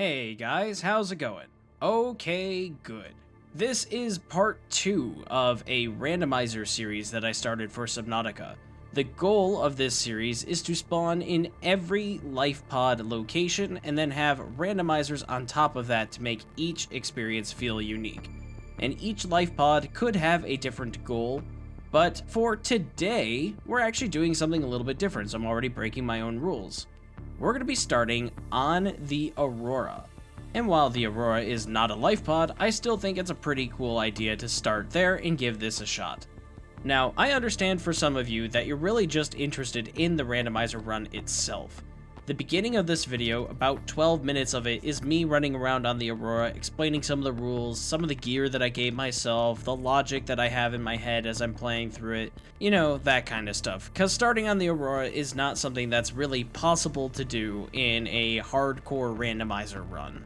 Hey guys, how's it going? Okay, good. This is part 2 of a randomizer series that I started for Subnautica. The goal of this series is to spawn in every Lifepod location and then have randomizers on top of that to make each experience feel unique. And each Lifepod could have a different goal, but for today, we're actually doing something a little bit different, so I'm already breaking my own rules. We're going to be starting on the Aurora. And while the Aurora is not a Lifepod, I still think it's a pretty cool idea to start there and give this a shot. Now, I understand for some of you that you're really just interested in the randomizer run itself. The beginning of this video, about 12 minutes of it, is me running around on the Aurora, explaining some of the rules, some of the gear that I gave myself, the logic that I have in my head as I'm playing through it, you know, that kind of stuff. Because starting on the Aurora is not something that's really possible to do in a hardcore randomizer run.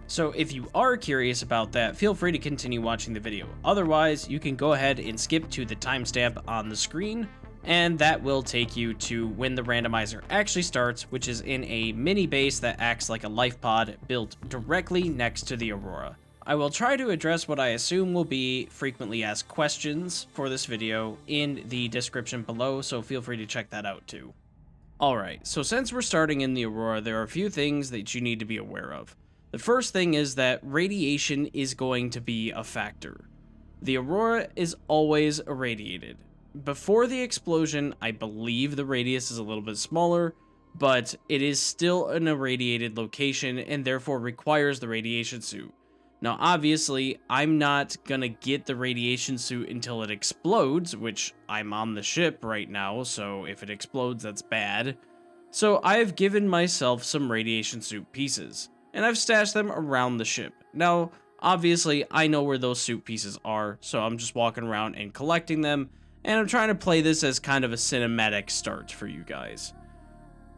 So if you are curious about that, feel free to continue watching the video. Otherwise, you can go ahead and skip to the timestamp on the screen, and that will take you to when the randomizer actually starts, which is in a mini base that acts like a Lifepod built directly next to the Aurora. I will try to address what I assume will be frequently asked questions for this video in the description below, so feel free to check that out too. Alright, so since we're starting in the Aurora, there are a few things that you need to be aware of. The first thing is that radiation is going to be a factor. The Aurora is always irradiated. Before the explosion, I believe the radius is a little bit smaller, but it is still an irradiated location and therefore requires the radiation suit. Now, obviously, I'm not gonna get the radiation suit until it explodes, which I'm on the ship right now, so if it explodes, that's bad. So I've given myself some radiation suit pieces, and I've stashed them around the ship. Now, obviously, I know where those suit pieces are, so I'm just walking around and collecting them, and I'm trying to play this as kind of a cinematic start for you guys.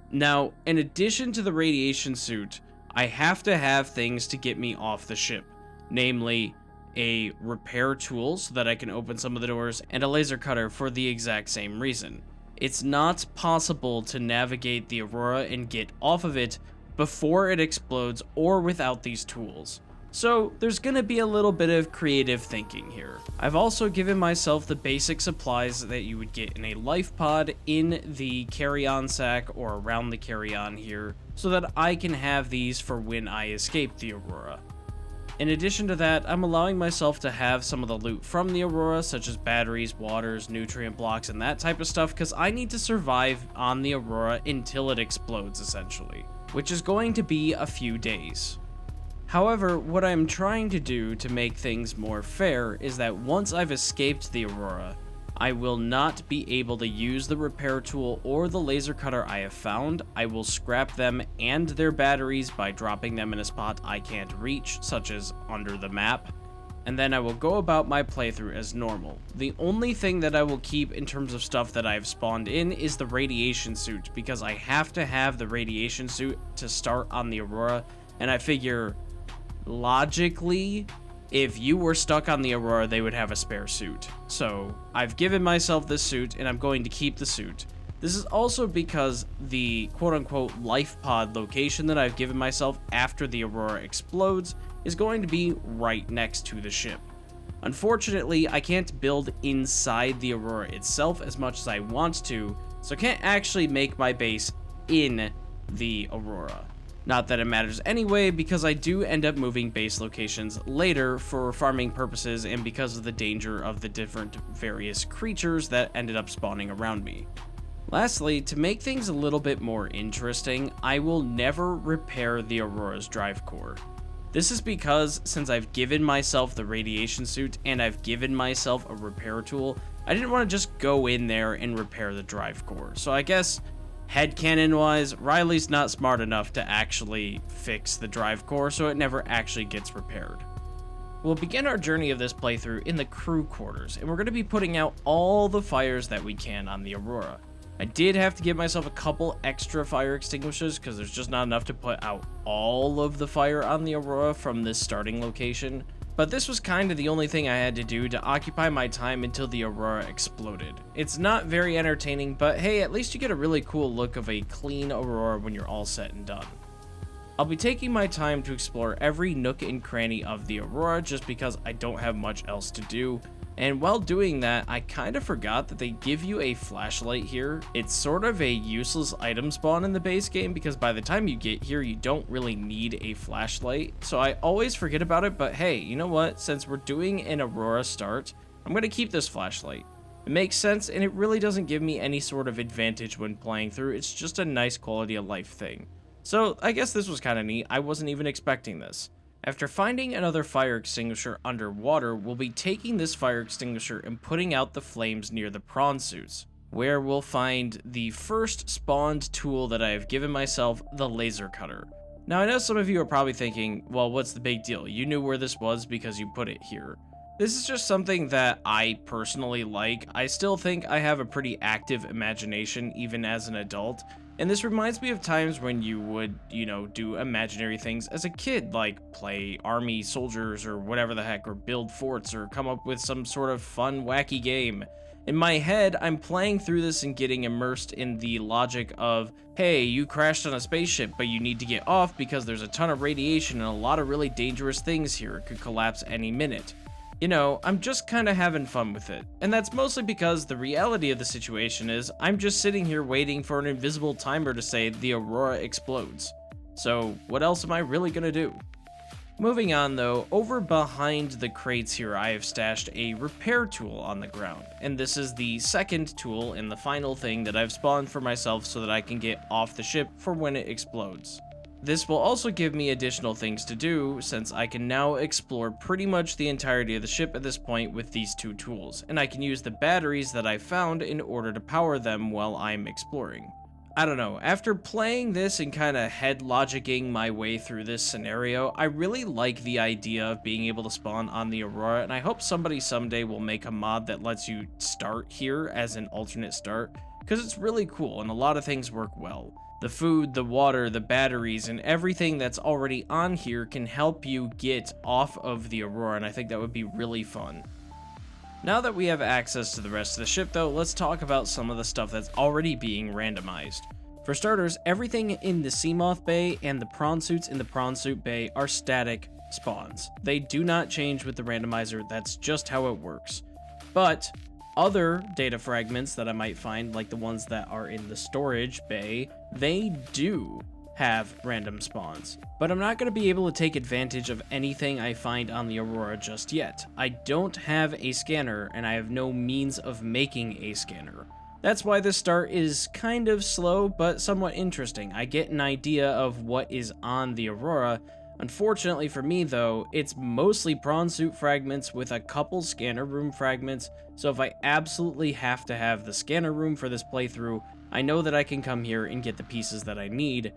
Now, in addition to the radiation suit, I have to have things to get me off the ship, namely a repair tool so that I can open some of the doors, and a laser cutter for the exact same reason. It's not possible to navigate the Aurora and get off of it before it explodes or without these tools. So there's gonna be a little bit of creative thinking here. I've also given myself the basic supplies that you would get in a Lifepod in the carry-on sack or around the carry-on here, so that I can have these for when I escape the Aurora. In addition to that, I'm allowing myself to have some of the loot from the Aurora, such as batteries, waters, nutrient blocks, and that type of stuff, because I need to survive on the Aurora until it explodes, essentially, which is going to be a few days. However, what I'm trying to do to make things more fair is that once I've escaped the Aurora, I will not be able to use the repair tool or the laser cutter I have found. I will scrap them and their batteries by dropping them in a spot I can't reach, such as under the map, and then I will go about my playthrough as normal. The only thing that I will keep in terms of stuff that I've spawned in is the radiation suit, because I have to have the radiation suit to start on the Aurora, and I figure logically, if you were stuck on the Aurora, they would have a spare suit. So I've given myself this suit, and I'm going to keep the suit. This is also because the quote-unquote Lifepod location that I've given myself after the Aurora explodes is going to be right next to the ship. Unfortunately, I can't build inside the Aurora itself as much as I want to, so I can't actually make my base in the Aurora. Not that it matters anyway, because I do end up moving base locations later for farming purposes and because of the danger of the different various creatures that ended up spawning around me. Lastly, to make things a little bit more interesting, I will never repair the Aurora's drive core. This is because since I've given myself the radiation suit and I've given myself a repair tool, I didn't want to just go in there and repair the drive core. So I guess headcanon wise, Riley's not smart enough to actually fix the drive core, so it never actually gets repaired. We'll begin our journey of this playthrough in the crew quarters, and we're going to be putting out all the fires that we can on the Aurora. I did have to give myself a couple extra fire extinguishers because there's just not enough to put out all of the fire on the Aurora from this starting location. But this was kind of the only thing I had to do to occupy my time until the Aurora exploded. It's not very entertaining, but hey, at least you get a really cool look of a clean Aurora when you're all set and done. I'll be taking my time to explore every nook and cranny of the Aurora just because I don't have much else to do. And while doing that, I kind of forgot that they give you a flashlight here. It's sort of a useless item spawn in the base game because by the time you get here, you don't really need a flashlight. So I always forget about it, but hey, you know what? Since we're doing an Aurora start, I'm going to keep this flashlight. It makes sense, and it really doesn't give me any sort of advantage when playing through. It's just a nice quality of life thing. So I guess this was kind of neat. I wasn't even expecting this. After finding another fire extinguisher underwater, we'll be taking this fire extinguisher and putting out the flames near the prawn suits, where we'll find the first spawned tool that I have given myself, the laser cutter. Now I know some of you are probably thinking, well, what's the big deal? You knew where this was because you put it here. This is just something that I personally like. I still think I have a pretty active imagination even as an adult. And this reminds me of times when you would, do imaginary things as a kid, like play army soldiers or whatever the heck, or build forts, or come up with some sort of fun, wacky game. In my head, I'm playing through this and getting immersed in the logic of, hey, you crashed on a spaceship, but you need to get off because there's a ton of radiation and a lot of really dangerous things here. It could collapse any minute. I'm just kind of having fun with it. And that's mostly because the reality of the situation is I'm just sitting here waiting for an invisible timer to say the Aurora explodes. So what else am I really gonna do? Moving on though, over behind the crates here I have stashed a repair tool on the ground. And this is the second tool and the final thing that I've spawned for myself so that I can get off the ship for when it explodes. This will also give me additional things to do, since I can now explore pretty much the entirety of the ship at this point with these two tools, and I can use the batteries that I found in order to power them while I'm exploring. I don't know, after playing this and kind of head logicking my way through this scenario, I really like the idea of being able to spawn on the Aurora, and I hope somebody someday will make a mod that lets you start here as an alternate start, because it's really cool and a lot of things work well. The food, the water, the batteries, and everything that's already on here can help you get off of the Aurora, and I think that would be really fun. Now that we have access to the rest of the ship though, let's talk about some of the stuff that's already being randomized. For starters, everything in the Seamoth Bay and the prawn suits in the prawn suit bay are static spawns. They do not change with the randomizer, that's just how it works. But other data fragments that I might find, like the ones that are in the storage bay, they do have random spawns. But I'm not going to be able to take advantage of anything I find on the Aurora just yet. I don't have a scanner, and I have no means of making a scanner. That's why this start is kind of slow, but somewhat interesting. I get an idea of what is on the Aurora. Unfortunately for me though, it's mostly prawn suit fragments with a couple scanner room fragments, so if I absolutely have to have the scanner room for this playthrough, I know that I can come here and get the pieces that I need,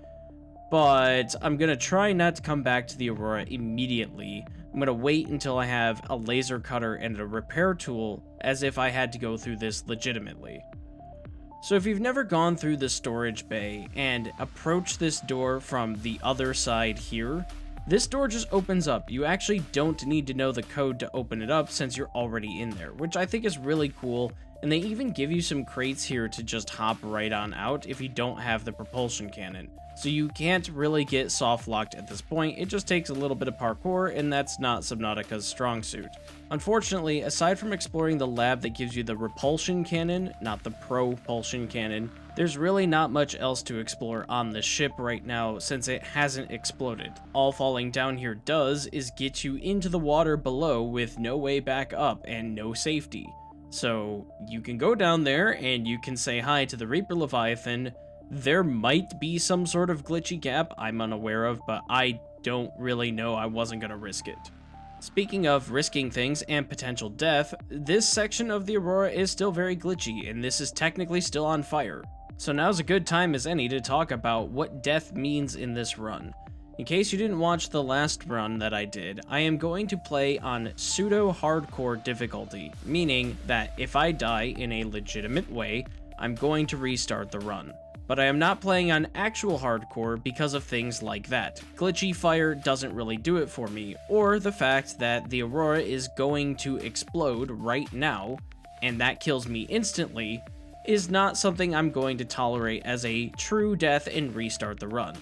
but I'm gonna try not to come back to the Aurora immediately. I'm gonna wait until I have a laser cutter and a repair tool, as if I had to go through this legitimately. So if you've never gone through the storage bay and approach this door from the other side here, this door just opens up. You actually don't need to know the code to open it up since you're already in there, which I think is really cool. And they even give you some crates here to just hop right on out if you don't have the propulsion cannon. So you can't really get soft locked at this point. It just takes a little bit of parkour, and that's not Subnautica's strong suit. Unfortunately, aside from exploring the lab that gives you the repulsion cannon, not the propulsion cannon, there's really not much else to explore on the ship right now since it hasn't exploded. All falling down here does is get you into the water below with no way back up and no safety. So you can go down there and you can say hi to the Reaper Leviathan. There might be some sort of glitchy gap I'm unaware of, but I don't really know. I wasn't gonna risk it. Speaking of risking things and potential death, this section of the Aurora is still very glitchy, and this is technically still on fire. So now's a good time as any to talk about what death means in this run. In case you didn't watch the last run that I did, I am going to play on pseudo-hardcore difficulty, meaning that if I die in a legitimate way, I'm going to restart the run. But I am not playing on actual hardcore because of things like that. Glitchy fire doesn't really do it for me, or the fact that the Aurora is going to explode right now, and that kills me instantly, is not something I'm going to tolerate as a true death and restart the run.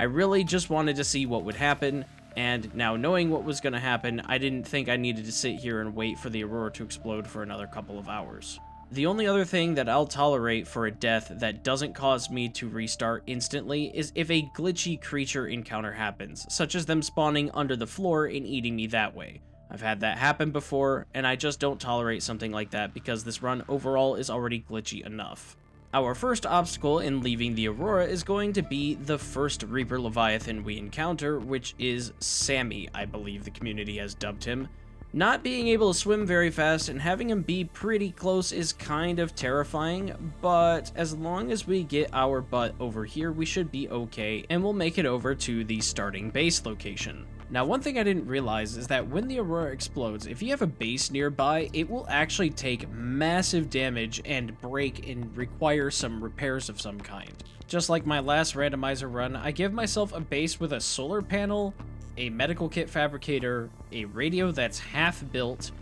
I really just wanted to see what would happen, and now knowing what was going to happen, I didn't think I needed to sit here and wait for the Aurora to explode for another couple of hours. The only other thing that I'll tolerate for a death that doesn't cause me to restart instantly is if a glitchy creature encounter happens, such as them spawning under the floor and eating me that way. I've had that happen before, and I just don't tolerate something like that because this run overall is already glitchy enough. Our first obstacle in leaving the Aurora is going to be the first Reaper Leviathan we encounter, which is Sammy, I believe the community has dubbed him. Not being able to swim very fast and having him be pretty close is kind of terrifying, but as long as we get our butt over here, we should be okay, and we'll make it over to the starting base location. Now, one thing I didn't realize is that when the Aurora explodes, if you have a base nearby, it will actually take massive damage and break and require some repairs of some kind. Just like my last randomizer run, I give myself a base with a solar panel, a medical kit fabricator, a radio that's half built,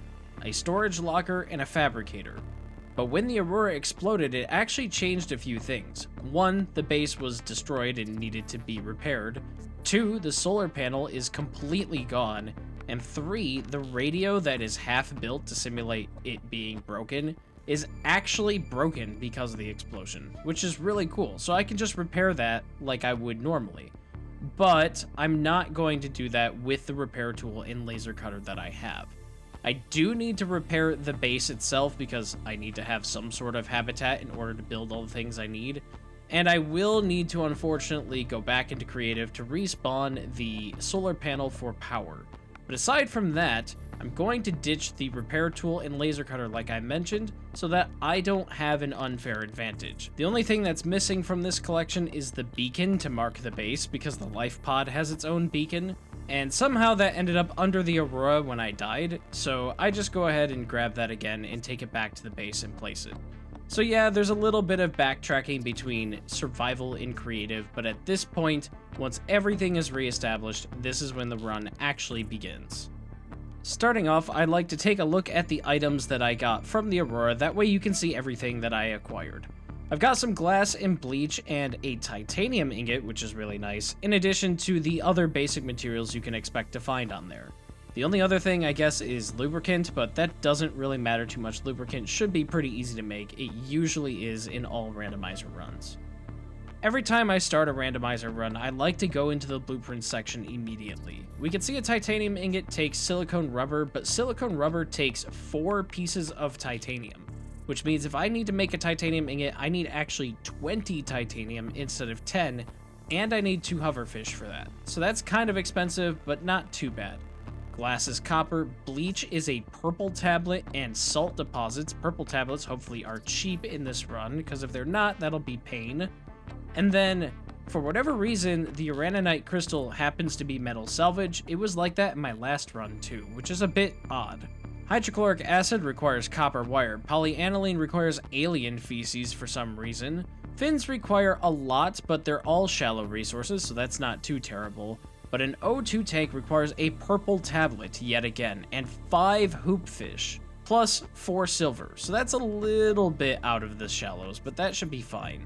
a storage locker, and a fabricator. But when the Aurora exploded, it actually changed a few things. 1, the base was destroyed and needed to be repaired. 2, the solar panel is completely gone. And 3, the radio that is half built to simulate it being broken is actually broken because of the explosion, which is really cool. So I can just repair that like I would normally. But I'm not going to do that with the repair tool and laser cutter that I have. I do need to repair the base itself because I need to have some sort of habitat in order to build all the things I need. And I will need to unfortunately go back into creative to respawn the solar panel for power. But aside from that, I'm going to ditch the repair tool and laser cutter like I mentioned, so that I don't have an unfair advantage. The only thing that's missing from this collection is the beacon to mark the base, because the Lifepod has its own beacon, and somehow that ended up under the Aurora when I died, so I just go ahead and grab that again and take it back to the base and place it. So yeah, there's a little bit of backtracking between survival and creative, but at this point, once everything is reestablished, this is when the run actually begins. Starting off, I'd like to take a look at the items that I got from the Aurora, that way you can see everything that I acquired. I've got some glass and bleach and a titanium ingot, which is really nice, in addition to the other basic materials you can expect to find on there. The only other thing, I guess, is lubricant, but that doesn't really matter too much. Lubricant should be pretty easy to make. It usually is in all randomizer runs. Every time I start a randomizer run, I like to go into the blueprint section immediately. We can see a titanium ingot takes silicone rubber, but silicone rubber takes 4 pieces of titanium, which means if I need to make a titanium ingot, I need actually 20 titanium instead of 10, and I need 2 hoverfish for that. So that's kind of expensive, but not too bad. Glass is copper, bleach is a purple tablet, and salt deposits. Purple tablets hopefully are cheap in this run, because if they're not, that'll be pain. And then, for whatever reason, the uraninite crystal happens to be metal salvage. It was like that in my last run too, which is a bit odd. Hydrochloric acid requires copper wire. Polyaniline requires alien feces for some reason. Fins require a lot, but they're all shallow resources, so that's not too terrible. But an O2 tank requires a purple tablet, yet again, and 5 hoopfish, plus 4 silver. So that's a little bit out of the shallows, but that should be fine.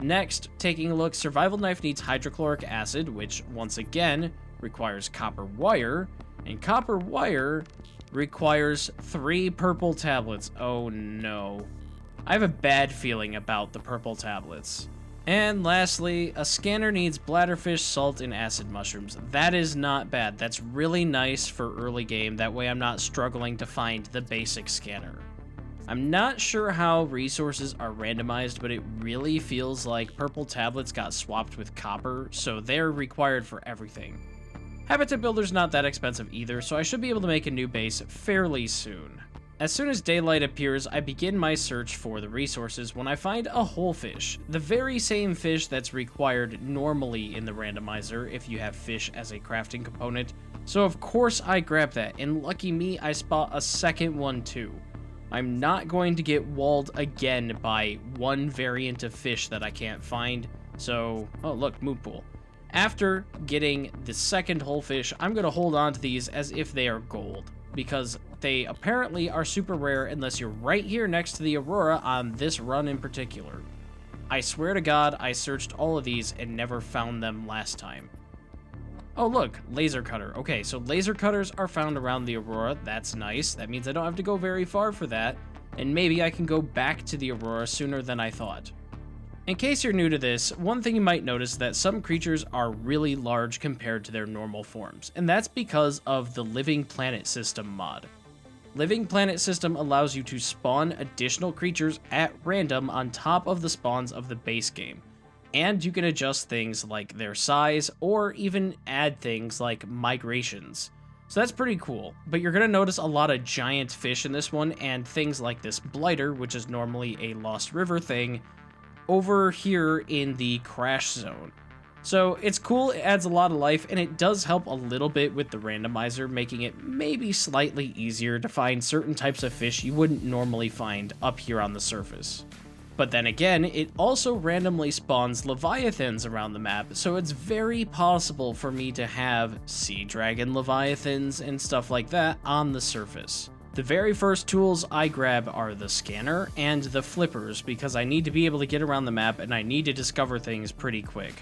Next, taking a look, survival knife needs hydrochloric acid, which, once again, requires copper wire, and copper wire requires 3 purple tablets. Oh no. I have a bad feeling about the purple tablets. And lastly, a scanner needs bladderfish, salt, and acid mushrooms. That is not bad. That's really nice for early game. That way I'm not struggling to find the basic scanner. I'm not sure how resources are randomized, but it really feels like purple tablets got swapped with copper, so they're required for everything. Habitat Builder's not that expensive either, so I should be able to make a new base fairly soon. As soon as daylight appears, I begin my search for the resources when I find a whole fish, the very same fish that's required normally in the randomizer if you have fish as a crafting component, so of course I grab that, and lucky me, I spot a second one too. I'm not going to get walled again by one variant of fish that I can't find, so, oh look, moon pool. After getting the second whole fish, I'm going to hold on to these as if they are gold, because they apparently are super rare unless you're right here next to the Aurora on this run in particular. I swear to God, I searched all of these and never found them last time. Oh look, laser cutter. Okay, so laser cutters are found around the Aurora. That's nice. That means I don't have to go very far for that. And maybe I can go back to the Aurora sooner than I thought. In case you're new to this, one thing you might notice is that some creatures are really large compared to their normal forms, and that's because of the Living Planet System mod. Living Planet System allows you to spawn additional creatures at random on top of the spawns of the base game, and you can adjust things like their size or even add things like migrations. So that's pretty cool, but you're going to notice a lot of giant fish in this one and things like this blighter, which is normally a Lost River thing, over here in the crash zone. So it's cool, it adds a lot of life, and it does help a little bit with the randomizer, making it maybe slightly easier to find certain types of fish you wouldn't normally find up here on the surface. But then again, it also randomly spawns leviathans around the map, so it's very possible for me to have sea dragon leviathans and stuff like that on the surface. The very first tools I grab are the scanner and the flippers because I need to be able to get around the map and I need to discover things pretty quick.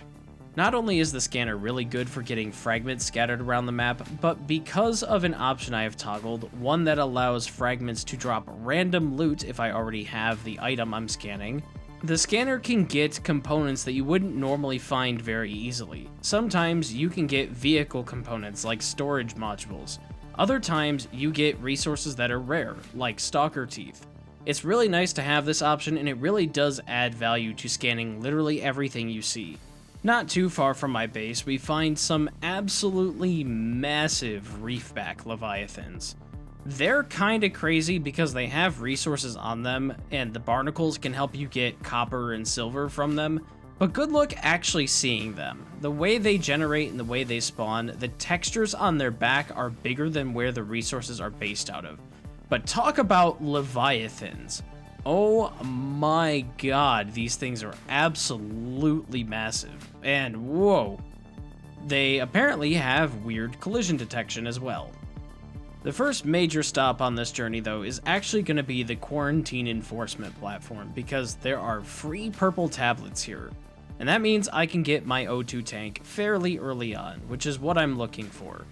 Not only is the scanner really good for getting fragments scattered around the map, but because of an option I have toggled, one that allows fragments to drop random loot if I already have the item I'm scanning, the scanner can get components that you wouldn't normally find very easily. Sometimes you can get vehicle components like storage modules. Other times, you get resources that are rare, like stalker teeth. It's really nice to have this option, and it really does add value to scanning literally everything you see. Not too far from my base, we find some absolutely massive reefback leviathans. They're kinda crazy because they have resources on them, and the barnacles can help you get copper and silver from them, but good luck actually seeing them. The way they generate and the way they spawn, the textures on their back are bigger than where the resources are based out of. But talk about leviathans. Oh my god, these things are absolutely massive. And whoa, they apparently have weird collision detection as well. The first major stop on this journey, though, is actually going to be the quarantine enforcement platform because there are free purple tablets here. And that means I can get my O2 tank fairly early on, which is what I'm looking for.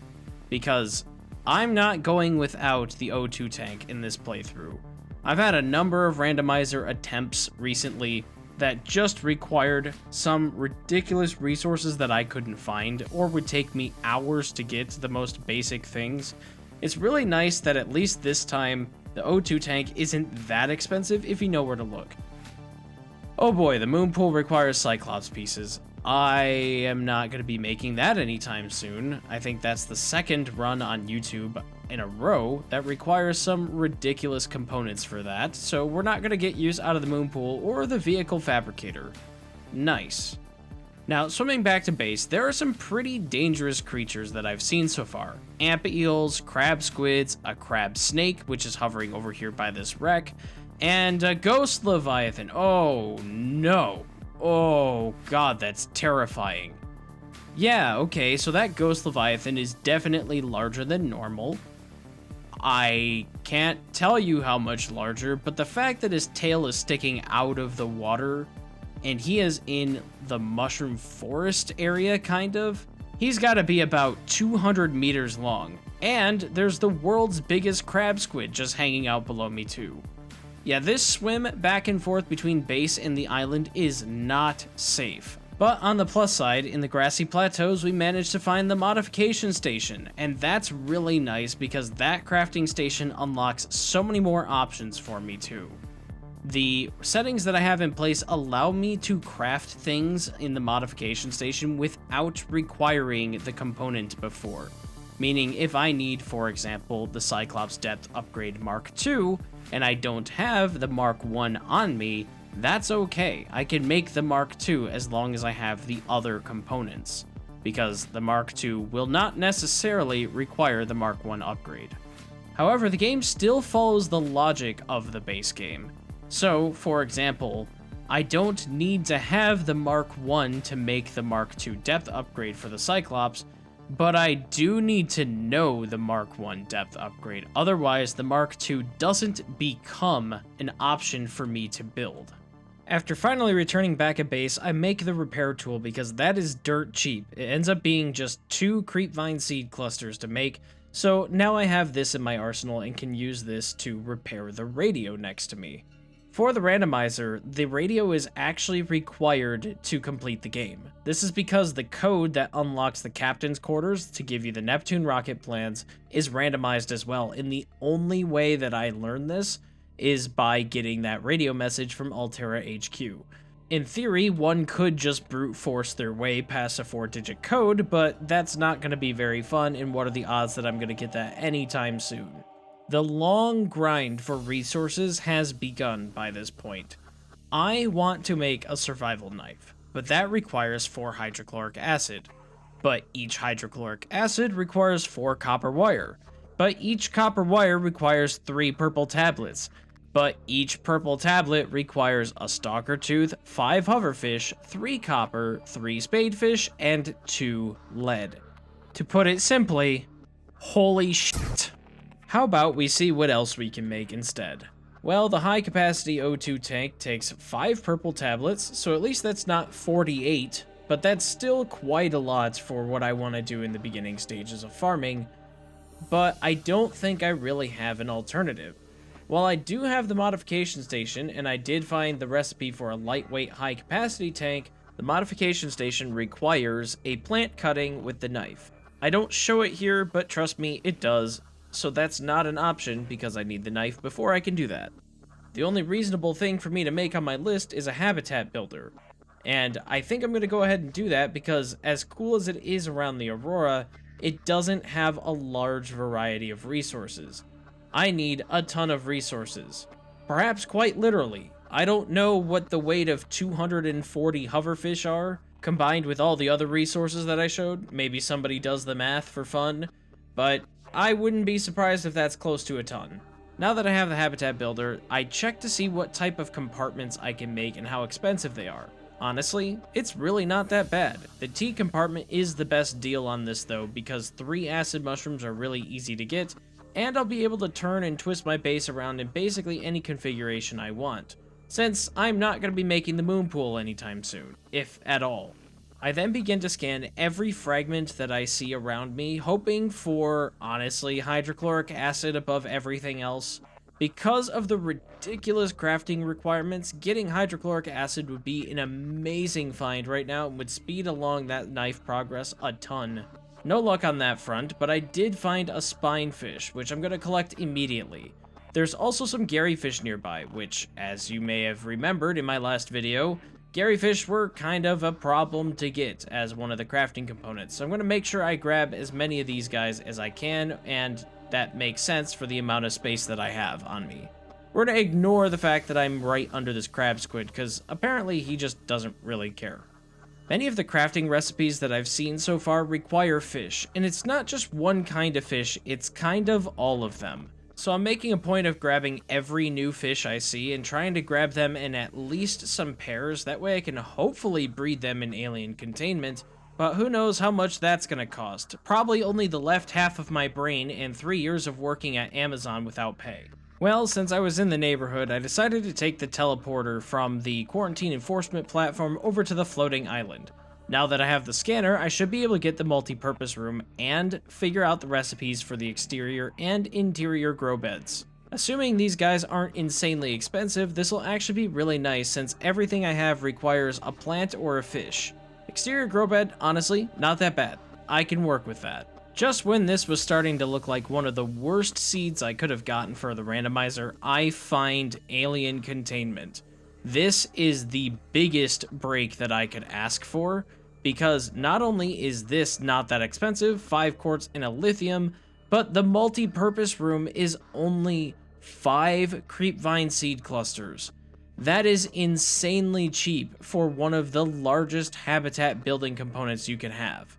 Because I'm not going without the O2 tank in this playthrough. I've had a number of randomizer attempts recently that just required some ridiculous resources that I couldn't find or would take me hours to get the most basic things. It's really nice that at least this time, the O2 tank isn't that expensive if you know where to look. Oh boy, the moon pool requires Cyclops pieces. I am not going to be making that anytime soon. I think that's the second run on YouTube in a row that requires some ridiculous components for that, so we're not going to get use out of the moon pool or the vehicle fabricator. Nice. Now, swimming back to base, there are some pretty dangerous creatures that I've seen so far. Amp eels, crab squids, a crab snake, which is hovering over here by this wreck, and a ghost leviathan. Oh no. Oh god, that's terrifying. Yeah, okay, so that ghost leviathan is definitely larger than normal. I can't tell you how much larger, but the fact that his tail is sticking out of the water and he is in the mushroom forest area, kind of, he's got to be about 200 meters long. And there's the world's biggest crab squid just hanging out below me too. Yeah, this swim back and forth between base and the island is not safe. But on the plus side, in the grassy plateaus, we managed to find the modification station, and that's really nice because that crafting station unlocks so many more options for me too. The settings that I have in place allow me to craft things in the modification station without requiring the component before. Meaning if I need, for example, the Cyclops Depth Upgrade Mark II, and I don't have the Mark I on me, that's okay. I can make the Mark II as long as I have the other components, because the Mark II will not necessarily require the Mark I upgrade. However, the game still follows the logic of the base game. So, for example, I don't need to have the Mark I to make the Mark II depth upgrade for the Cyclops, but I do need to know the Mark I depth upgrade, otherwise the Mark II doesn't become an option for me to build. After finally returning back at base, I make the repair tool because that is dirt cheap. It ends up being just 2 creepvine seed clusters to make, so now I have this in my arsenal and can use this to repair the radio next to me. For the randomizer, the radio is actually required to complete the game. This is because the code that unlocks the captain's quarters to give you the Neptune rocket plans is randomized as well, and the only way that I learned this is by getting that radio message from Altera HQ. In theory, one could just brute force their way past a 4-digit code, but that's not going to be very fun, and what are the odds that I'm going to get that anytime soon? The long grind for resources has begun by this point. I want to make a survival knife, but that requires 4 hydrochloric acid. But each hydrochloric acid requires 4 copper wire. But each copper wire requires 3 purple tablets. But each purple tablet requires a stalker tooth, 5 hoverfish, 3 copper, 3 spadefish, and 2 lead. To put it simply, holy shit. How about we see what else we can make instead? Well, the high capacity O2 tank takes 5 purple tablets, so at least that's not 48, but that's still quite a lot for what I want to do in the beginning stages of farming, but I don't think I really have an alternative. While I do have the modification station, and I did find the recipe for a lightweight high capacity tank, the modification station requires a plant cutting with the knife. I don't show it here, but trust me, it does. So that's not an option because I need the knife before I can do that. The only reasonable thing for me to make on my list is a habitat builder. And I think I'm going to go ahead and do that because as cool as it is around the Aurora, it doesn't have a large variety of resources. I need a ton of resources. Perhaps quite literally. I don't know what the weight of 240 hoverfish are, combined with all the other resources that I showed. Maybe somebody does the math for fun, but I wouldn't be surprised if that's close to a ton. Now that I have the habitat builder, I check to see what type of compartments I can make and how expensive they are. Honestly, it's really not that bad. The T compartment is the best deal on this though, because 3 acid mushrooms are really easy to get, and I'll be able to turn and twist my base around in basically any configuration I want, since I'm not going to be making the moon pool anytime soon, if at all. I then begin to scan every fragment that I see around me, hoping for, honestly, hydrochloric acid above everything else. Because of the ridiculous crafting requirements, getting hydrochloric acid would be an amazing find right now and would speed along that knife progress a ton. No luck on that front, but I did find a spinefish, which I'm going to collect immediately. There's also some Garyfish nearby, which, as you may have remembered in my last video, Garyfish were kind of a problem to get as one of the crafting components, so I'm going to make sure I grab as many of these guys as I can, and that makes sense for the amount of space that I have on me. We're going to ignore the fact that I'm right under this crab squid, because apparently he just doesn't really care. Many of the crafting recipes that I've seen so far require fish, and it's not just one kind of fish, it's kind of all of them. So I'm making a point of grabbing every new fish I see and trying to grab them in at least some pairs, that way I can hopefully breed them in alien containment, but who knows how much that's gonna cost. Probably only the left half of my brain and 3 years of working at Amazon without pay. Well, since I was in the neighborhood, I decided to take the teleporter from the quarantine enforcement platform over to the floating island. Now that I have the scanner, I should be able to get the multi-purpose room and figure out the recipes for the exterior and interior grow beds. Assuming these guys aren't insanely expensive, this will actually be really nice since everything I have requires a plant or a fish. Exterior grow bed, honestly, not that bad. I can work with that. Just when this was starting to look like one of the worst seeds I could have gotten for the randomizer, I find alien containment. This is the biggest break that I could ask for, because not only is this not that expensive, 5 quartz and a lithium, but the multi-purpose room is only 5 creepvine seed clusters. That is insanely cheap for one of the largest habitat building components you can have.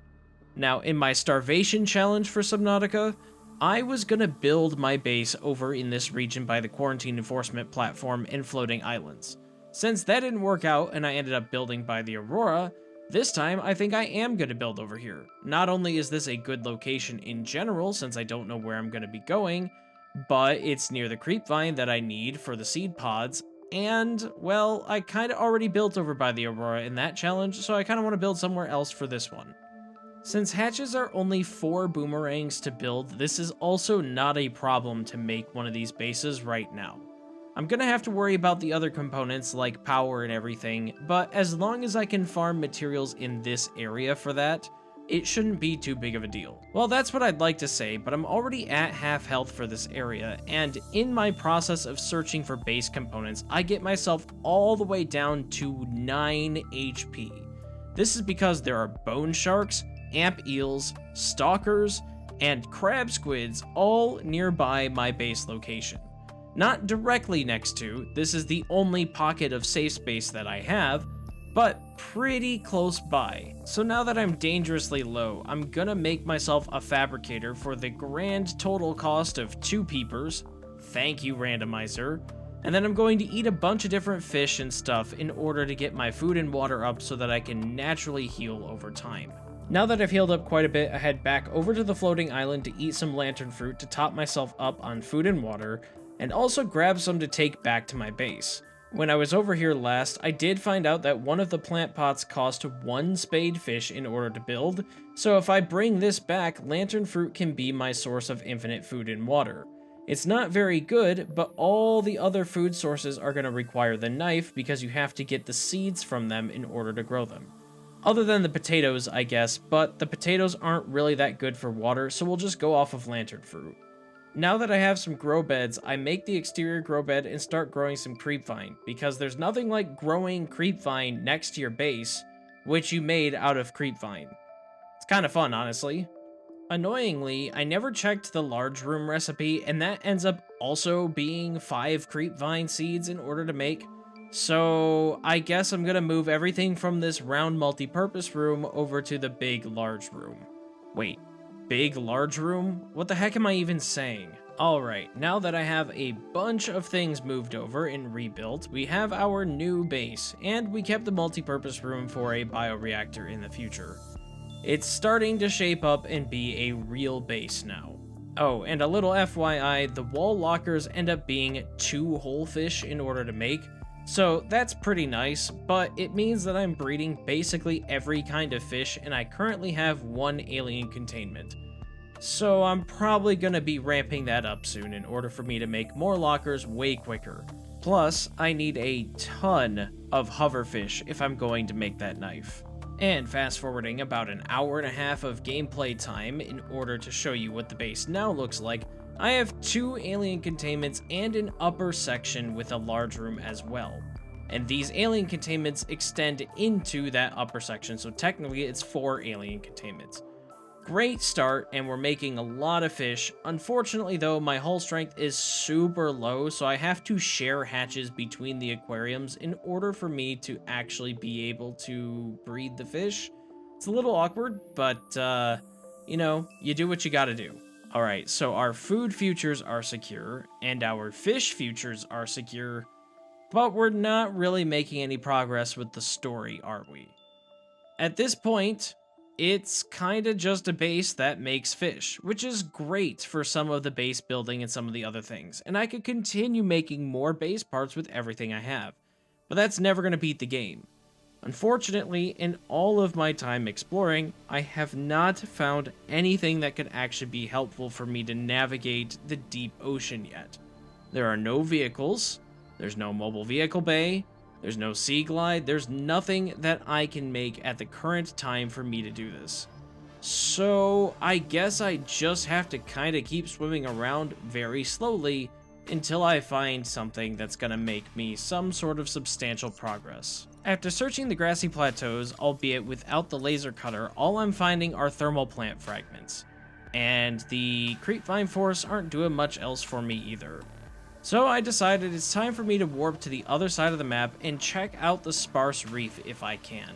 Now, in my starvation challenge for Subnautica, I was gonna build my base over in this region by the quarantine enforcement platform and floating islands. Since that didn't work out and I ended up building by the Aurora, this time I think I am going to build over here. Not only is this a good location in general since I don't know where I'm going to be going, but it's near the creepvine that I need for the seed pods, and, well, I kind of already built over by the Aurora in that challenge, so I kind of want to build somewhere else for this one. Since hatches are only 4 boomerangs to build, this is also not a problem to make one of these bases right now. I'm gonna have to worry about the other components like power and everything, but as long as I can farm materials in this area for that, it shouldn't be too big of a deal. Well, that's what I'd like to say, but I'm already at half health for this area, and in my process of searching for base components, I get myself all the way down to 9 HP. This is because there are bone sharks, amp eels, stalkers, and crab squids all nearby my base location. Not directly next to, this is the only pocket of safe space that I have, but pretty close by. So now that I'm dangerously low, I'm gonna make myself a fabricator for the grand total cost of 2 peepers. Thank you, Randomizer. And then I'm going to eat a bunch of different fish and stuff in order to get my food and water up so that I can naturally heal over time. Now that I've healed up quite a bit, I head back over to the floating island to eat some lantern fruit to top myself up on food and water, and also grab some to take back to my base. When I was over here last, I did find out that one of the plant pots cost 1 spade fish in order to build, so if I bring this back, lantern fruit can be my source of infinite food and water. It's not very good, but all the other food sources are going to require the knife because you have to get the seeds from them in order to grow them. Other than the potatoes, I guess, but the potatoes aren't really that good for water, so we'll just go off of lantern fruit. Now that I have some grow beds, I make the exterior grow bed and start growing some creepvine, because there's nothing like growing creepvine next to your base, which you made out of creepvine. It's kind of fun, honestly. Annoyingly, I never checked the large room recipe, and that ends up also being 5 creepvine seeds in order to make. So I guess I'm gonna move everything from this round multi-purpose room over to the big large room. Wait. Big large room? What the heck am I even saying? Alright, now that I have a bunch of things moved over and rebuilt, we have our new base, and we kept the multi-purpose room for a bioreactor in the future. It's starting to shape up and be a real base now. Oh, and a little FYI, the wall lockers end up being 2 whole fish in order to make, so that's pretty nice, but it means that I'm breeding basically every kind of fish, and I currently have 1 alien containment. So I'm probably going to be ramping that up soon in order for me to make more lockers way quicker. Plus, I need a ton of hoverfish if I'm going to make that knife. And fast forwarding about an hour and a half of gameplay time in order to show you what the base now looks like, I have 2 alien containments and an upper section with a large room as well. And these alien containments extend into that upper section, so technically it's 4 alien containments. Great start, and we're making a lot of fish. Unfortunately though, my hull strength is super low, so I have to share hatches between the aquariums in order for me to actually be able to breed the fish. It's a little awkward, but you know, you do what you gotta do. Alright, so our food futures are secure, and our fish futures are secure, but we're not really making any progress with the story, are we? At this point, it's kinda just a base that makes fish, which is great for some of the base building and some of the other things, and I could continue making more base parts with everything I have, but that's never gonna beat the game. Unfortunately, in all of my time exploring, I have not found anything that could actually be helpful for me to navigate the deep ocean yet. There are no vehicles, there's no mobile vehicle bay, there's no sea glide, there's nothing that I can make at the current time for me to do this. So I guess I just have to kind of keep swimming around very slowly until I find something that's gonna make me some sort of substantial progress. After searching the grassy plateaus, albeit without the laser cutter, all I'm finding are thermal plant fragments. And the creepvine forests aren't doing much else for me either. So I decided it's time for me to warp to the other side of the map and check out the sparse reef if I can.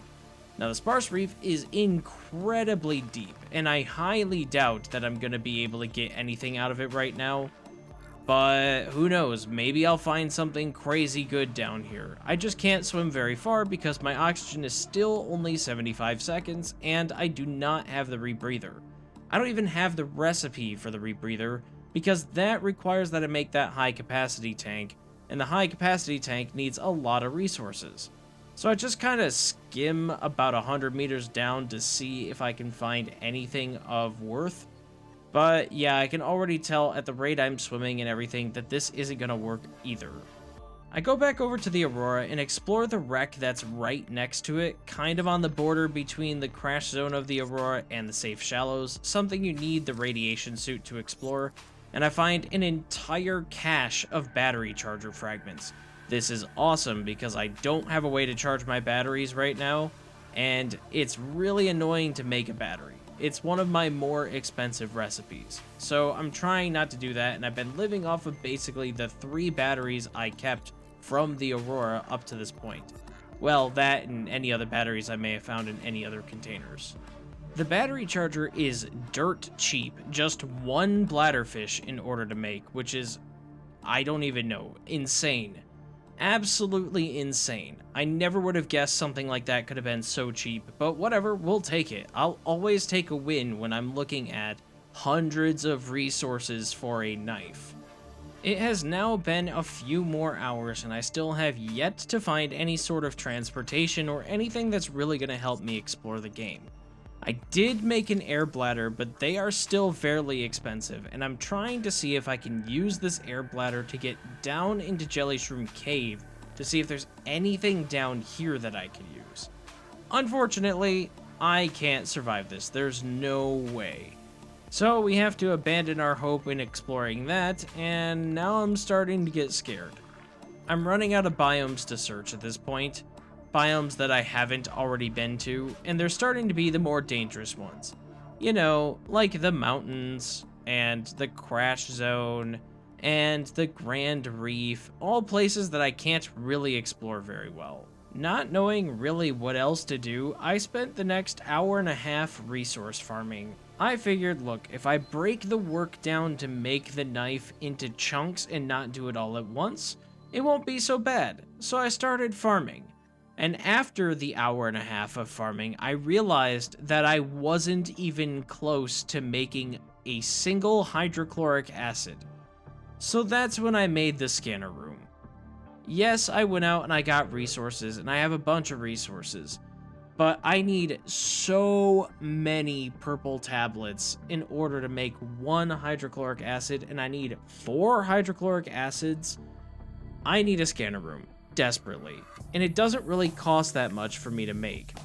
Now the sparse reef is incredibly deep, and I highly doubt that I'm going to be able to get anything out of it right now. But who knows, maybe I'll find something crazy good down here. I just can't swim very far because my oxygen is still only 75 seconds, and I do not have the rebreather. I don't even have the recipe for the rebreather, because that requires that I make that high capacity tank, and the high capacity tank needs a lot of resources. So I just kind of skim about 100 meters down to see if I can find anything of worth. But yeah, I can already tell at the rate I'm swimming and everything that this isn't going to work either. I go back over to the Aurora and explore the wreck that's right next to it, kind of on the border between the crash zone of the Aurora and the safe shallows, something you need the radiation suit to explore, and I find an entire cache of battery charger fragments. This is awesome because I don't have a way to charge my batteries right now, and it's really annoying to make a battery. It's one of my more expensive recipes, so I'm trying not to do that, and I've been living off of basically the 3 batteries I kept from the Aurora up to this point. Well, that and any other batteries I may have found in any other containers. The battery charger is dirt cheap, just 1 bladderfish in order to make, which is, I don't even know, insane. Absolutely insane. I never would have guessed something like that could have been so cheap, but whatever, we'll take it. I'll always take a win when I'm looking at hundreds of resources for a knife. It has now been a few more hours and I still have yet to find any sort of transportation or anything that's really going to help me explore the game. I did make an air bladder, but they are still fairly expensive, and I'm trying to see if I can use this air bladder to get down into Jelly Shroom Cave to see if there's anything down here that I can use. Unfortunately, I can't survive this. There's no way. So we have to abandon our hope in exploring that, and now I'm starting to get scared. I'm running out of biomes to search at this point, biomes that I haven't already been to, and they're starting to be the more dangerous ones. You know, like the mountains, and the crash zone, and the Grand Reef, all places that I can't really explore very well. Not knowing really what else to do, I spent the next hour and a half resource farming. I figured, look, if I break the work down to make the knife into chunks and not do it all at once, it won't be so bad. So I started farming. And after the hour and a half of farming, I realized that I wasn't even close to making a single hydrochloric acid. So that's when I made the scanner room. Yes, I went out and I got resources, and I have a bunch of resources, but I need so many purple tablets in order to make 1 hydrochloric acid, and I need 4 hydrochloric acids. I need a scanner room, desperately, and it doesn't really cost that much for me to make.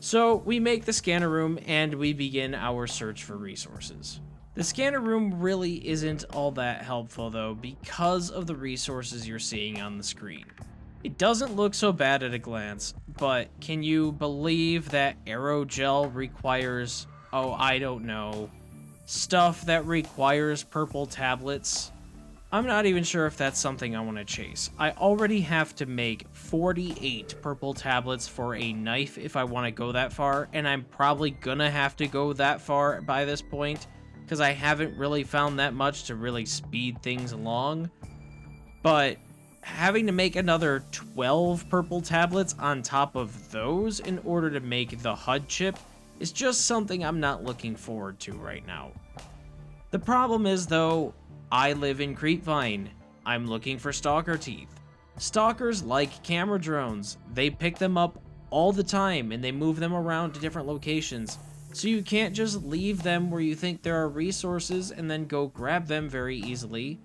So we make the scanner room and we begin our search for resources. The scanner room really isn't all that helpful though because of the resources you're seeing on the screen. It doesn't look so bad at a glance, but can you believe that aerogel requires, oh, I don't know, stuff that requires purple tablets? I'm not even sure if that's something I want to chase. I already have to make 48 purple tablets for a knife if I want to go that far, and I'm probably gonna have to go that far by this point, because I haven't really found that much to really speed things along. But having to make another 12 purple tablets on top of those in order to make the HUD chip is just something I'm not looking forward to right now. The problem is though, I live in Creepvine. I'm looking for stalker teeth. Stalkers like camera drones. They pick them up all the time and they move them around to different locations. So you can't just leave them where you think there are resources and then go grab them very easily.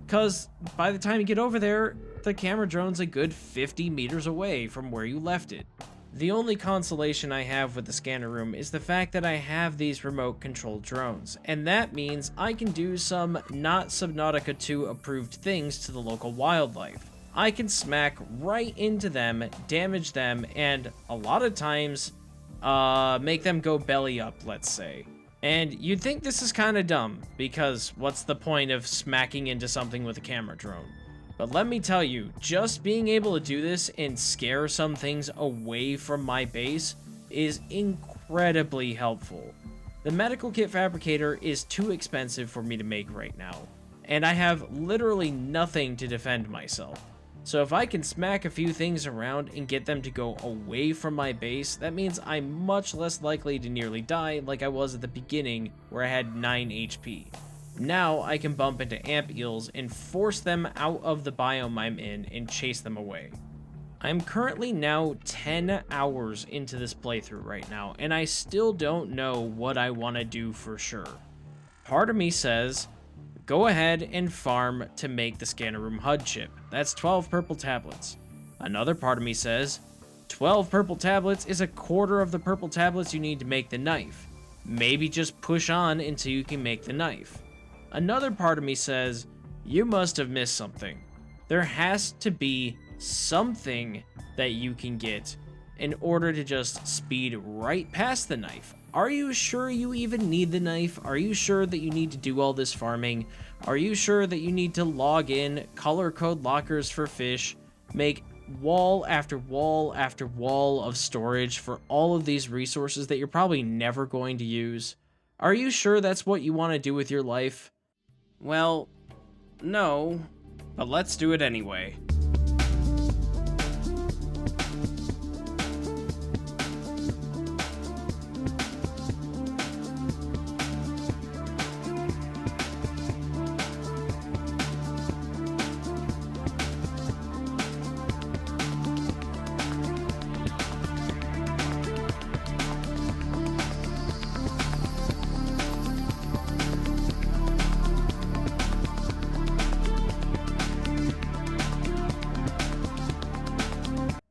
Because by the time you get over there, the camera drone's a good 50 meters away from where you left it. The only consolation I have with the scanner room is the fact that I have these remote controlled drones, and that means I can do some not Subnautica 2 approved things to the local wildlife. I can smack right into them, damage them, and a lot of times, make them go belly up, let's say. And you'd think this is kind of dumb, because what's the point of smacking into something with a camera drone? But let me tell you, just being able to do this and scare some things away from my base is incredibly helpful. The medical kit fabricator is too expensive for me to make right now, and I have literally nothing to defend myself. So if I can smack a few things around and get them to go away from my base, that means I'm much less likely to nearly die like I was at the beginning where I had 9 HP. Now I can bump into amp eels and force them out of the biome I'm in and chase them away. I'm currently now 10 hours into this playthrough right now, and I still don't know what I want to do for sure. Part of me says, go ahead and farm to make the scanner room HUD chip. That's 12 purple tablets. Another part of me says, 12 purple tablets is a quarter of the purple tablets you need to make the knife. Maybe just push on until you can make the knife. Another part of me says, you must have missed something. There has to be something that you can get in order to just speed right past the knife. Are you sure you even need the knife? Are you sure that you need to do all this farming? Are you sure that you need to log in, color code lockers for fish, make wall after wall after wall of storage for all of these resources that you're probably never going to use? Are you sure that's what you want to do with your life? Well, no, but let's do it anyway.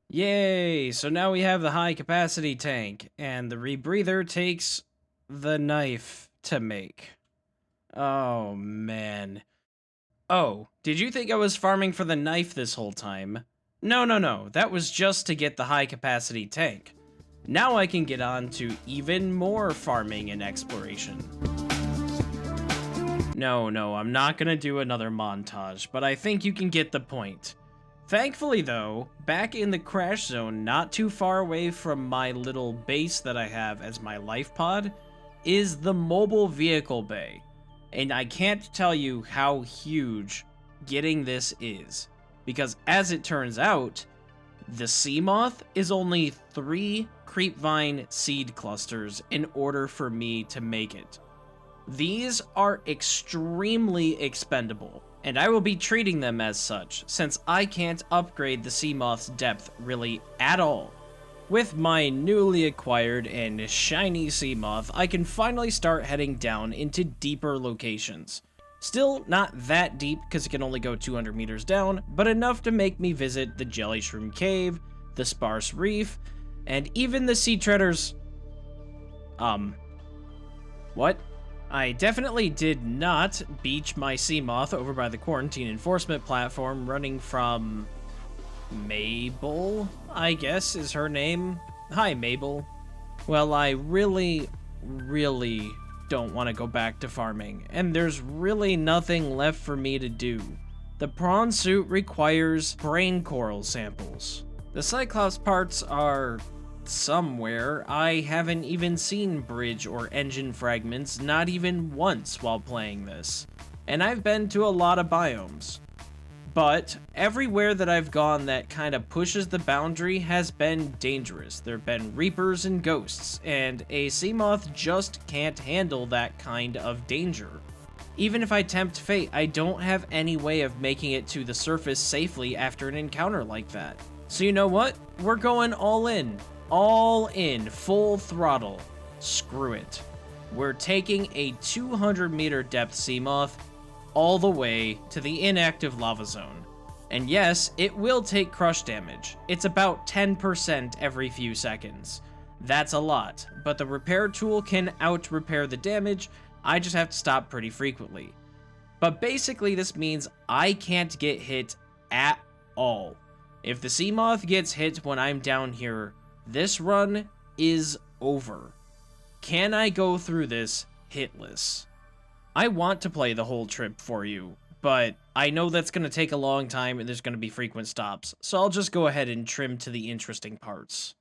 Yay! So now we have the high capacity tank, and the rebreather takes the knife to make. Oh, man. Oh, did you think I was farming for the knife this whole time? No, that was just to get the high capacity tank. Now I can get on to even more farming and exploration. No, I'm not gonna do another montage, but I think you can get the point. Thankfully though, back in the crash zone, not too far away from my little base that I have as my life pod, is the mobile vehicle bay. And I can't tell you how huge getting this is. Because as it turns out, the sea moth is only 3 creepvine seed clusters in order for me to make it. These are extremely expendable, and I will be treating them as such, since I can't upgrade the sea moth's depth really at all. With my newly acquired and shiny sea moth, I can finally start heading down into deeper locations. Still not that deep, because it can only go 200 meters down, but enough to make me visit the Jelly Shroom Cave, the Sparse Reef, and even the Sea Treaders... What? I definitely did not beach my sea moth over by the quarantine enforcement platform running from... Mabel, I guess is her name. Hi, Mabel. Well, I really don't want to go back to farming, and there's really nothing left for me to do. The prawn suit requires brain coral samples. The Cyclops parts are... somewhere. I haven't even seen bridge or engine fragments, not even once while playing this. And I've been to a lot of biomes. But everywhere that I've gone that kind of pushes the boundary has been dangerous. There have been reapers and ghosts, and a sea moth just can't handle that kind of danger. Even if I tempt fate, I don't have any way of making it to the surface safely after an encounter like that. So you know what? We're going all in. All in, full throttle. Screw it. We're taking a 200 meter depth sea moth all the way to the inactive lava zone. And yes, it will take crush damage. It's about 10% every few seconds. That's a lot, but the repair tool can out-repair the damage. I just have to stop pretty frequently. But basically this means I can't get hit at all. If the sea moth gets hit when I'm down here, this run is over. Can I go through this hitless? I want to play the whole trip for you, but I know that's going to take a long time and there's going to be frequent stops, so I'll just go ahead and trim to the interesting parts.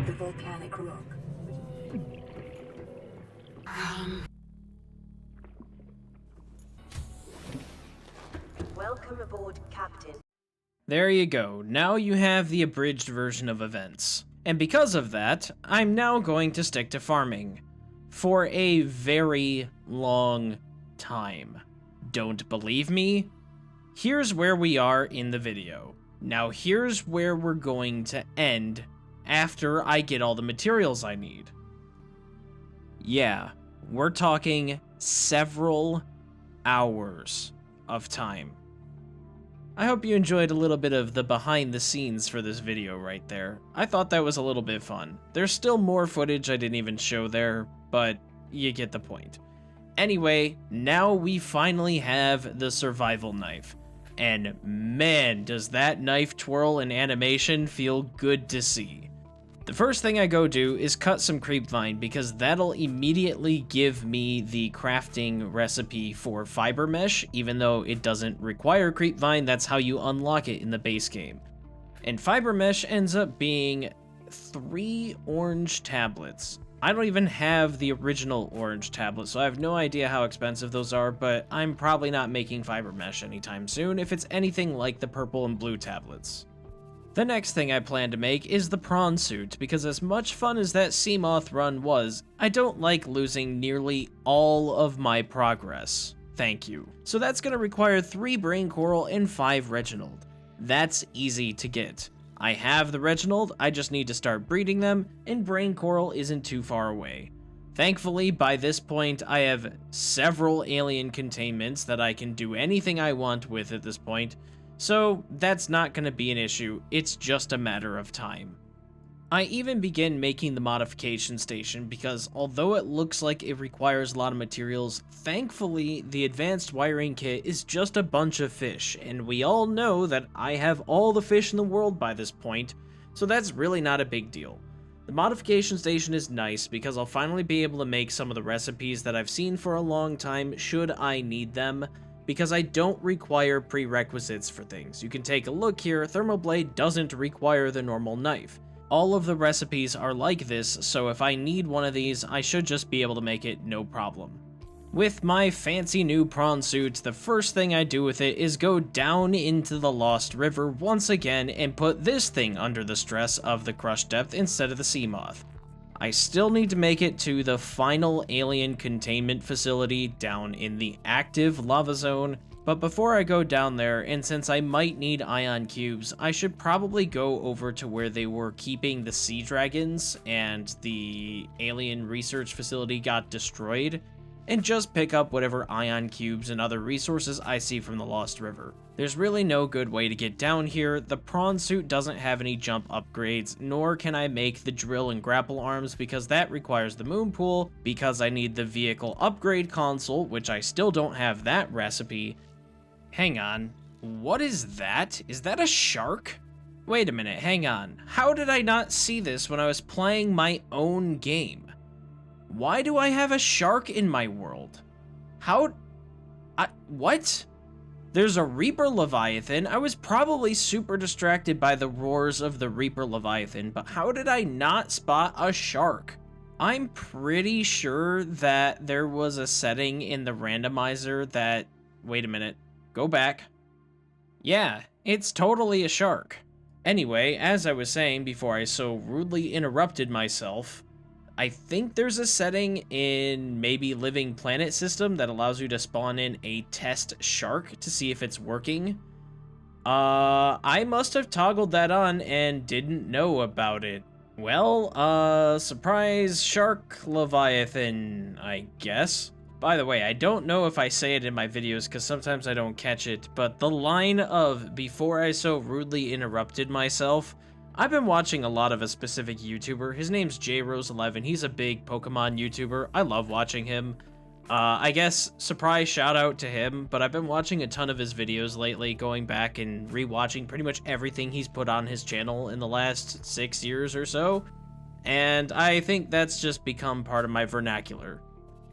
The volcanic rock. Welcome aboard, Captain. There you go. Now you have the abridged version of events. And because of that, I'm now going to stick to farming. For a very long time. Don't believe me? Here's where we are in the video. Now here's where we're going to end after I get all the materials I need. Yeah, we're talking several hours of time. I hope you enjoyed a little bit of the behind the scenes for this video right there. I thought that was a little bit fun. There's still more footage I didn't even show there, but you get the point. Anyway, now we finally have the survival knife. And man, does that knife twirl and animation feel good to see. The first thing I go do is cut some creepvine because that'll immediately give me the crafting recipe for fiber mesh, even though it doesn't require creepvine. That's how you unlock it in the base game. And fiber mesh ends up being 3 orange tablets. I don't even have the original orange tablet, so I have no idea how expensive those are, but I'm probably not making fiber mesh anytime soon if it's anything like the purple and blue tablets. The next thing I plan to make is the prawn suit, because as much fun as that Seamoth run was, I don't like losing nearly all of my progress. Thank you. So that's going to require 3 brain coral and 5 Reginald. That's easy to get. I have the Reginald, I just need to start breeding them, and brain coral isn't too far away. Thankfully, by this point, I have several alien containments that I can do anything I want with at this point, so that's not going to be an issue, it's just a matter of time. I even begin making the modification station because although it looks like it requires a lot of materials, thankfully the advanced wiring kit is just a bunch of fish, and we all know that I have all the fish in the world by this point, so that's really not a big deal. The modification station is nice because I'll finally be able to make some of the recipes that I've seen for a long time should I need them, because I don't require prerequisites for things. You can take a look here, Thermoblade doesn't require the normal knife. All of the recipes are like this, so if I need one of these, I should just be able to make it no problem. With my fancy new prawn suit, the first thing I do with it is go down into the Lost River once again and put this thing under the stress of the crush depth instead of the Seamoth. I still need to make it to the final alien containment facility down in the active lava zone, but before I go down there, and since I might need ion cubes, I should probably go over to where they were keeping the sea dragons and the alien research facility got destroyed, and just pick up whatever ion cubes and other resources I see from the Lost River. There's really no good way to get down here. The prawn suit doesn't have any jump upgrades, nor can I make the drill and grapple arms because that requires the moon pool, because I need the vehicle upgrade console, which I still don't have that recipe. Hang on, what is that? Is that a shark? Wait a minute, hang on. How did I not see this when I was playing my own game? Why do I have a shark in my world? What? There's a Reaper Leviathan. I was probably super distracted by the roars of the Reaper Leviathan, but how did I not spot a shark? I'm pretty sure that there was a setting in the randomizer that... Wait a minute. Go back. Yeah, it's totally a shark. Anyway, as I was saying before I so rudely interrupted myself, I think there's a setting in maybe Living Planet system that allows you to spawn in a test shark to see if it's working. I must have toggled that on and didn't know about it. Well, surprise shark Leviathan, I guess. By the way, I don't know if I say it in my videos because sometimes I don't catch it, but the line of "before I so rudely interrupted myself," I've been watching a lot of a specific YouTuber. His name's JRose11. He's a big Pokemon YouTuber. I love watching him. I guess surprise shout out to him, but I've been watching a ton of his videos lately, going back and rewatching pretty much everything he's put on his channel in the last 6 years or so, and I think that's just become part of my vernacular.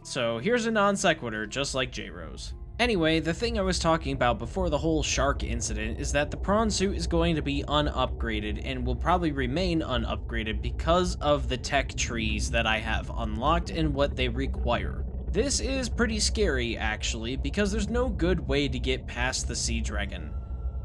So here's a non sequitur, just like J-Rose. Anyway, the thing I was talking about before the whole shark incident is that the prawn suit is going to be unupgraded and will probably remain unupgraded because of the tech trees that I have unlocked and what they require. This is pretty scary, actually, because there's no good way to get past the sea dragon.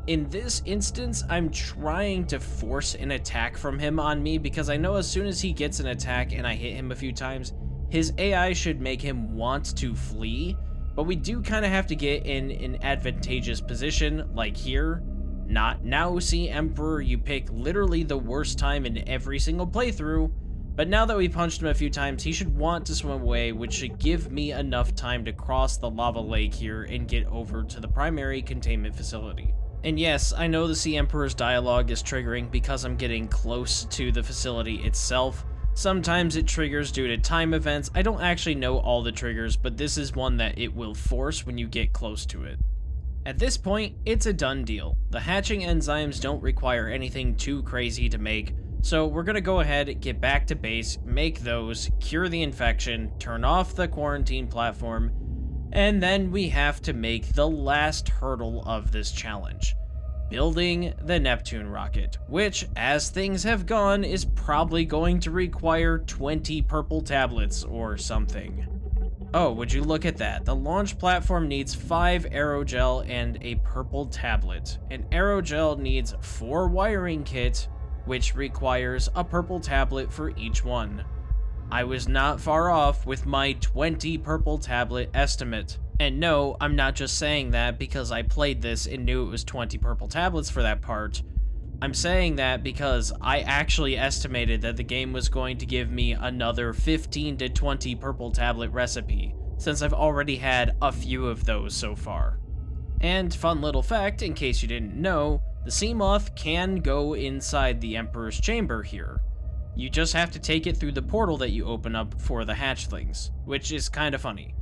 In this instance, I'm trying to force an attack from him on me because I know as soon as he gets an attack and I hit him a few times, his AI should make him want to flee, but we do kind of have to get in an advantageous position, like here. Not now, Sea Emperor, you pick literally the worst time in every single playthrough, but now that we punched him a few times, he should want to swim away, which should give me enough time to cross the lava lake here and get over to the primary containment facility. And yes, I know the Sea Emperor's dialogue is triggering because I'm getting close to the facility itself. Sometimes it triggers due to time events. I don't actually know all the triggers, but this is one that it will force when you get close to it. At this point, it's a done deal. The hatching enzymes don't require anything too crazy to make, so we're gonna go ahead, get back to base, make those, cure the infection, turn off the quarantine platform, and then we have to make the last hurdle of this challenge. Building the Neptune rocket, which, as things have gone, is probably going to require 20 purple tablets or something. Oh, would you look at that? The launch platform needs 5 aerogel and a purple tablet. An aerogel needs 4 wiring kit, which requires a purple tablet for each one. I was not far off with my 20 purple tablet estimate. And no, I'm not just saying that because I played this and knew it was 20 purple tablets for that part. I'm saying that because I actually estimated that the game was going to give me another 15 to 20 purple tablet recipe, since I've already had a few of those so far. And fun little fact, in case you didn't know, the sea moth can go inside the Emperor's chamber here. You just have to take it through the portal that you open up for the hatchlings, which is kind of funny.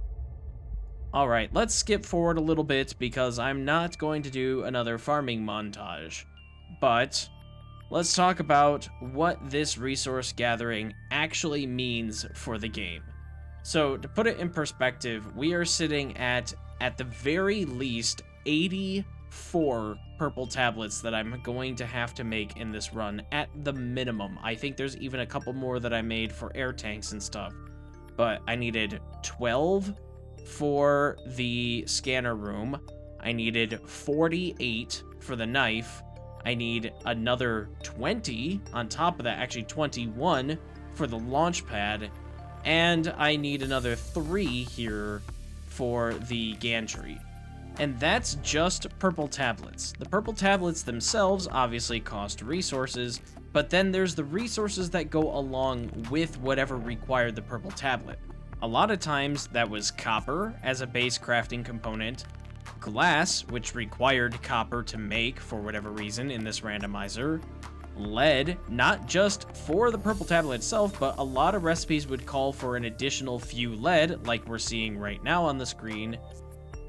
Alright, let's skip forward a little bit because I'm not going to do another farming montage. But let's talk about what this resource gathering actually means for the game. So to put it in perspective, we are sitting at the very least 84 purple tablets that I'm going to have to make in this run at the minimum. I think there's even a couple more that I made for air tanks and stuff. But I needed 12 for the scanner room. I needed 48 for the knife. I need another 20 on top of that, actually 21 for the launch pad, and I need another 3 here for the gantry. And that's just purple tablets. The purple tablets themselves obviously cost resources, but then there's the resources that go along with whatever required the purple tablet. A lot of times that was copper as a base crafting component, glass, which required copper to make for whatever reason in this randomizer, lead, not just for the purple tablet itself, but a lot of recipes would call for an additional few lead, like we're seeing right now on the screen,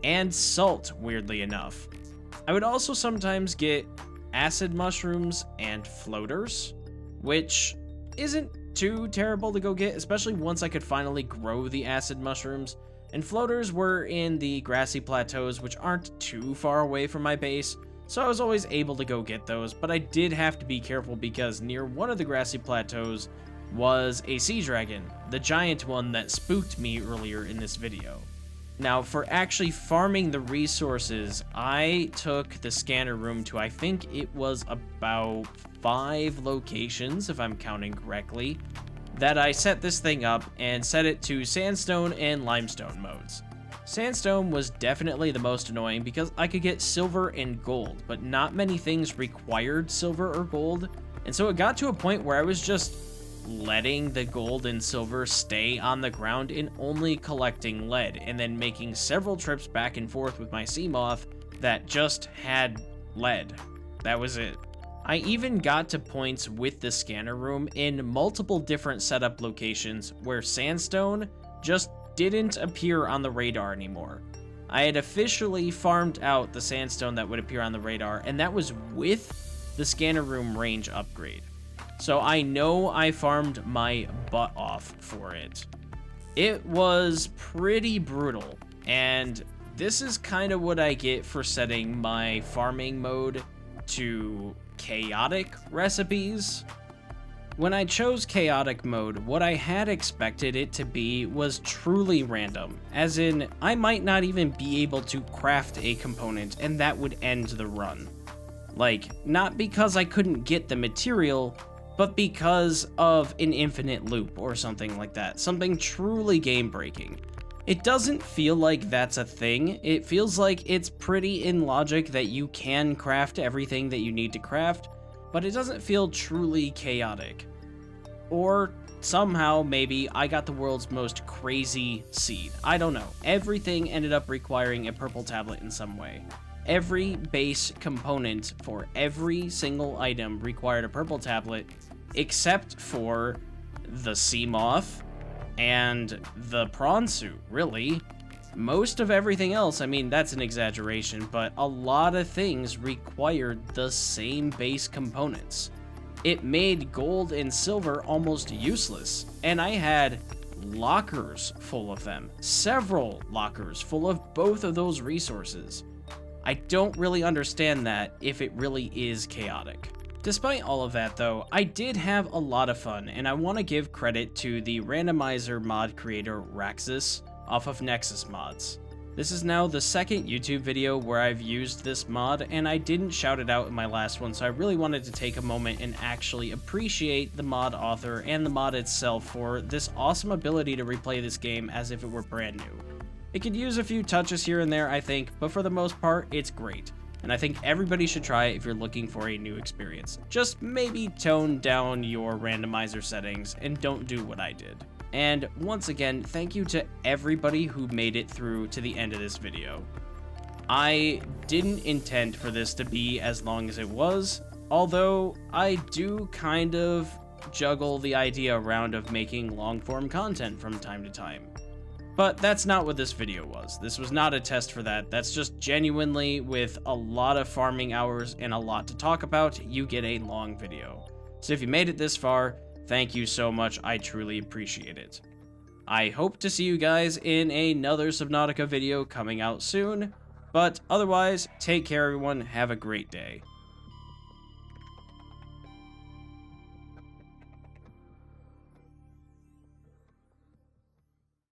and salt, weirdly enough. I would also sometimes get acid mushrooms and floaters, which isn't too terrible to go get, especially once I could finally grow the acid mushrooms. And floaters were in the grassy plateaus, which aren't too far away from my base, so I was always able to go get those, but I did have to be careful because near one of the grassy plateaus was a sea dragon, the giant one that spooked me earlier in this video. Now, for actually farming the resources, I took the scanner room to, I think it was about 5 locations, if I'm counting correctly, that I set this thing up and set it to sandstone and limestone modes. Sandstone was definitely the most annoying because I could get silver and gold, but not many things required silver or gold, and so it got to a point where I was just letting the gold and silver stay on the ground and only collecting lead, and then making several trips back and forth with my sea moth that just had lead. That was it. I even got to points with the scanner room in multiple different setup locations where sandstone just didn't appear on the radar anymore. I had officially farmed out the sandstone that would appear on the radar, and that was with the scanner room range upgrade. So I know I farmed my butt off for it. It was pretty brutal, and this is kind of what I get for setting my farming mode to chaotic recipes. When I chose chaotic mode, what I had expected it to be was truly random, as in, I might not even be able to craft a component and that would end the run. Like, not because I couldn't get the material, but because of an infinite loop or something like that, something truly game-breaking. It doesn't feel like that's a thing. It feels like it's pretty in logic that you can craft everything that you need to craft, but it doesn't feel truly chaotic. Or somehow, maybe, I got the world's most crazy seed. I don't know. Everything ended up requiring a purple tablet in some way. Every base component for every single item required a purple tablet, except for the sea moth and the prawn suit, really. Most of everything else, I mean, that's an exaggeration, but a lot of things required the same base components. It made gold and silver almost useless, and I had lockers full of them. Several lockers full of both of those resources. I don't really understand that if it really is chaotic. Despite all of that though, I did have a lot of fun, and I want to give credit to the Randomizer mod creator Raxus off of Nexus Mods. This is now the second YouTube video where I've used this mod, and I didn't shout it out in my last one, so I really wanted to take a moment and actually appreciate the mod author and the mod itself for this awesome ability to replay this game as if it were brand new. It could use a few touches here and there, I think, but for the most part, it's great. And I think everybody should try it if you're looking for a new experience. Just maybe tone down your randomizer settings and don't do what I did. And once again, thank you to everybody who made it through to the end of this video. I didn't intend for this to be as long as it was, although I do kind of juggle the idea around of making long-form content from time to time. But that's not what this video was. This was not a test for that. That's just genuinely, with a lot of farming hours and a lot to talk about, you get a long video. So if you made it this far, thank you so much. I truly appreciate it. I hope to see you guys in another Subnautica video coming out soon. But otherwise, take care everyone. Have a great day.